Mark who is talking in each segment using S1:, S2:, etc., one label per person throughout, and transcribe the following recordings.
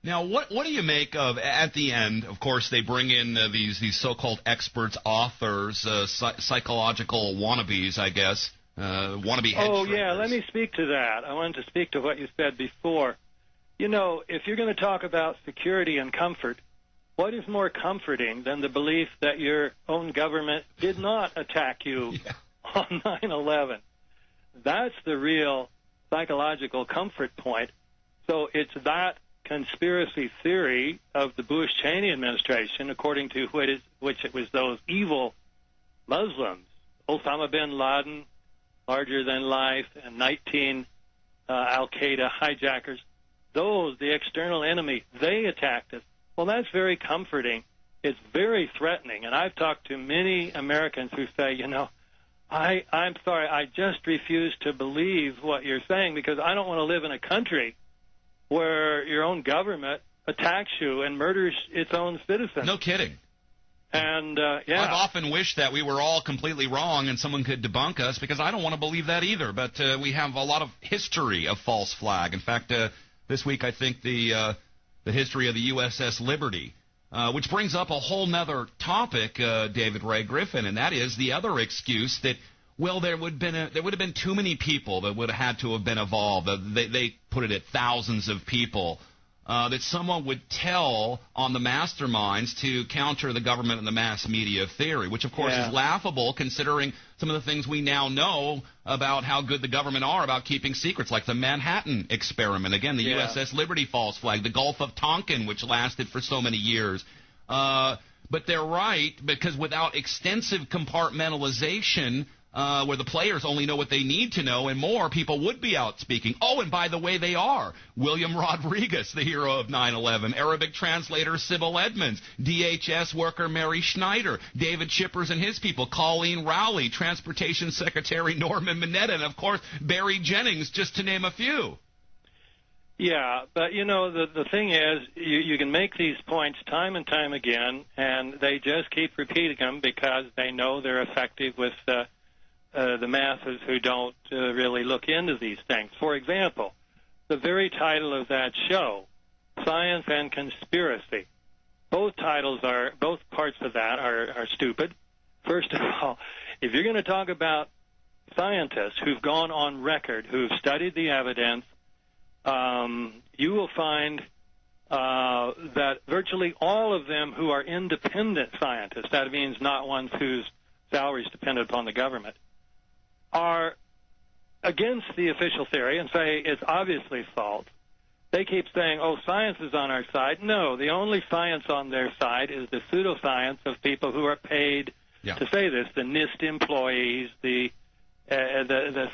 S1: Now, what do you make of, at the end, of course, they bring in these so-called experts, authors, psychological wannabes, I guess, wannabe head
S2: Oh, yeah,
S1: shrinkers.
S2: let me speak to that. I wanted to speak to what you said before. You know, if you're going to talk about security and comfort, what is more comforting than the belief that your own government did not attack you on 9/11? That's the real psychological comfort point. So it's that conspiracy theory of the Bush-Cheney administration, according to which it was those evil Muslims, Osama bin Laden, larger than life, and 19 al-Qaeda hijackers. Those, the external enemy, they attacked us. Well, that's very comforting. It's very threatening. And I've talked to many Americans who say, you know, I'm sorry, I just refuse to believe what you're saying because I don't want to live in a country where your own government attacks you and murders its own citizens.
S1: No kidding.
S2: And, I've
S1: often wished that we were all completely wrong and someone could debunk us because I don't want to believe that either. But we have a lot of history of false flag. In fact, this week I think the history of the USS Liberty, which brings up a whole nother topic, David Ray Griffin, and that is the other excuse that, well, there would have been too many people that would have had to have been involved. They put it at thousands of people that someone would tell on the masterminds to counter the government and the mass media theory, which, of course, is laughable considering some of the things we now know about how good the government are about keeping secrets, like the Manhattan experiment, again, the USS Liberty false flag, the Gulf of Tonkin, which lasted for so many years. But they're right, because without extensive compartmentalization, where the players only know what they need to know and more, people would be out speaking. Oh, and by the way, they are. William Rodriguez, the hero of 9/11, Arabic translator Sybil Edmonds, DHS worker Mary Schneider, David Chippers and his people, Colleen Rowley, Transportation Secretary Norman Mineta, and, of course, Barry Jennings, just to name a few.
S2: Yeah, but, you know, the thing is, you can make these points time and time again, and they just keep repeating them because they know they're effective with the masses who don't really look into these things. For example, the very title of that show, Science and Conspiracy, both parts of that are stupid. First of all, if you're going to talk about scientists who've gone on record, who've studied the evidence, you will find that virtually all of them who are independent scientists, that means not ones whose salaries depend upon the government, are against the official theory and say it's obviously false. They keep saying, oh, science is on our side. No, the only science on their side is the pseudoscience of people who are paid to say this, the NIST employees, the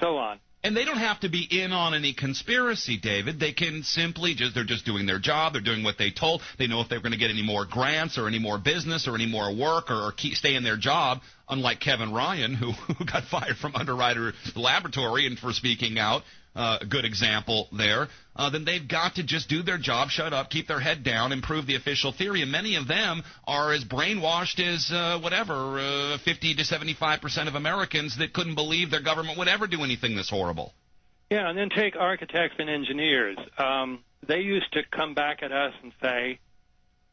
S2: so on.
S1: And they don't have to be in on any conspiracy, David. They can simply they're just doing their job. They're doing what they told. They know if they're going to get any more grants or any more business or any more work or stay in their job, unlike Kevin Ryan, who got fired from Underwriter Laboratory and for speaking out. A good example there. Then they've got to just do their job, shut up, keep their head down, improve the official theory. And many of them are as brainwashed as 50 to 75% of Americans that couldn't believe their government would ever do anything this horrible.
S2: Yeah, and then take architects and engineers. They used to come back at us and say,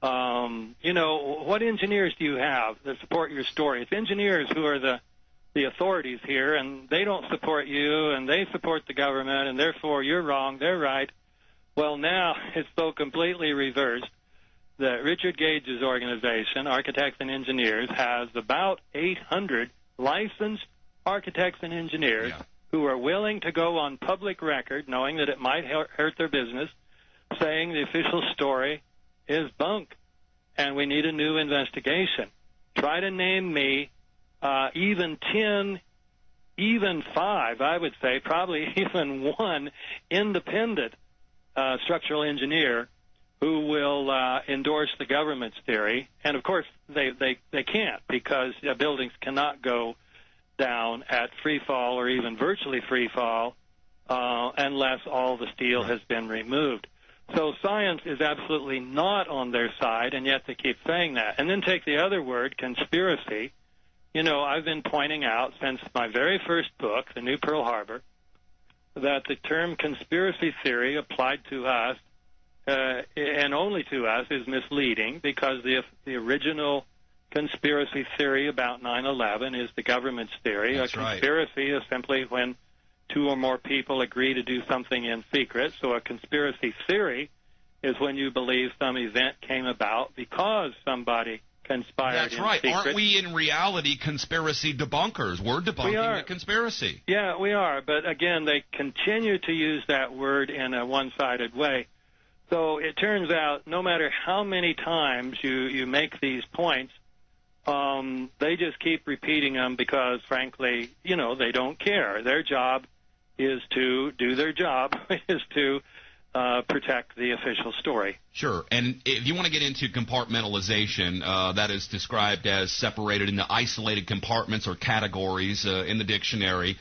S2: you know, what engineers do you have that support your story? It's engineers who are the authorities here, and they don't support you, and they support the government, and therefore you're wrong, they're right. Well, now it's so completely reversed that Richard Gage's organization, Architects and Engineers, has about 800 licensed architects and engineers who are willing to go on public record, knowing that it might hurt their business, saying the official story is bunk, and we need a new investigation. Try to name me even 10, even 5, I would say, probably even 1 independent structural engineer who will endorse the government's theory. And, of course, they can't, because buildings cannot go down at free fall or even virtually free fall unless all the steel has been removed. So science is absolutely not on their side, and yet they keep saying that. And then take the other word, conspiracy. You know, I've been pointing out since my very first book, The New Pearl Harbor, that the term conspiracy theory applied to us and only to us, is misleading because the original conspiracy theory about 9/11 is the government's theory.
S1: That's
S2: a conspiracy is simply when two or more people agree to do something in secret. So a conspiracy theory is when you believe some event came about because somebody conspired in secret.
S1: That's right. Aren't we in reality conspiracy debunkers? We're debunking the conspiracy.
S2: Yeah, we are. But again, they continue to use that word in a one-sided way. So it turns out no matter how many times you make these points, they just keep repeating them because, frankly, they don't care. Their job is to do their job, is to protect the official story.
S1: Sure. And if you want to get into compartmentalization, that is described as separated into isolated compartments or categories in the dictionary,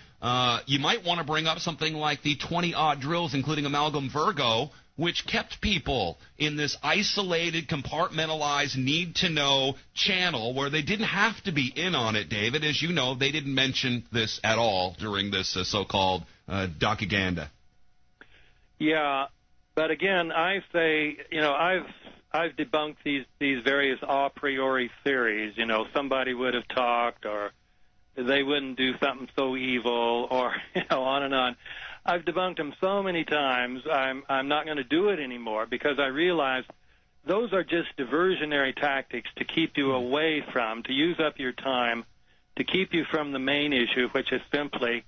S1: you might want to bring up something like the 20-odd drills, including Amalgam Virgo, which kept people in this isolated, compartmentalized, need-to-know channel where they didn't have to be in on it, David. As you know, they didn't mention this at all during this so-called docaganda.
S2: Yeah, but again, I say, I've debunked these various a priori theories. Somebody would have talked, or they wouldn't do something so evil, or on and on. I've debunked them so many times, I'm not going to do it anymore because I realize those are just diversionary tactics to keep you away from, to use up your time, to keep you from the main issue, which is simply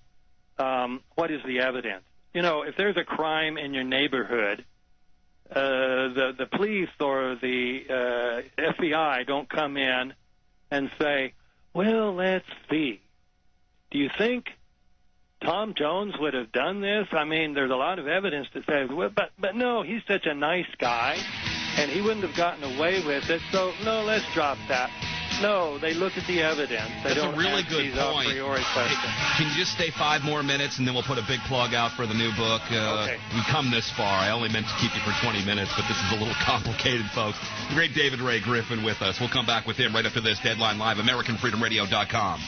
S2: what is the evidence. If there's a crime in your neighborhood, the police or the FBI don't come in and say, well, let's see. Do you think Tom Jones would have done this? I mean, there's a lot of evidence that says, well, but no, he's such a nice guy, and he wouldn't have gotten away with it, so no, let's drop that. No, they look at the evidence.
S1: That's a really good point. Can you just stay 5 more minutes, and then we'll put a big plug out for the new book?
S2: Okay.
S1: We've come this far. I only meant to keep you for 20 minutes, but this is a little complicated, folks. The great David Ray Griffin with us. We'll come back with him right after this. Deadline Live, AmericanFreedomRadio.com.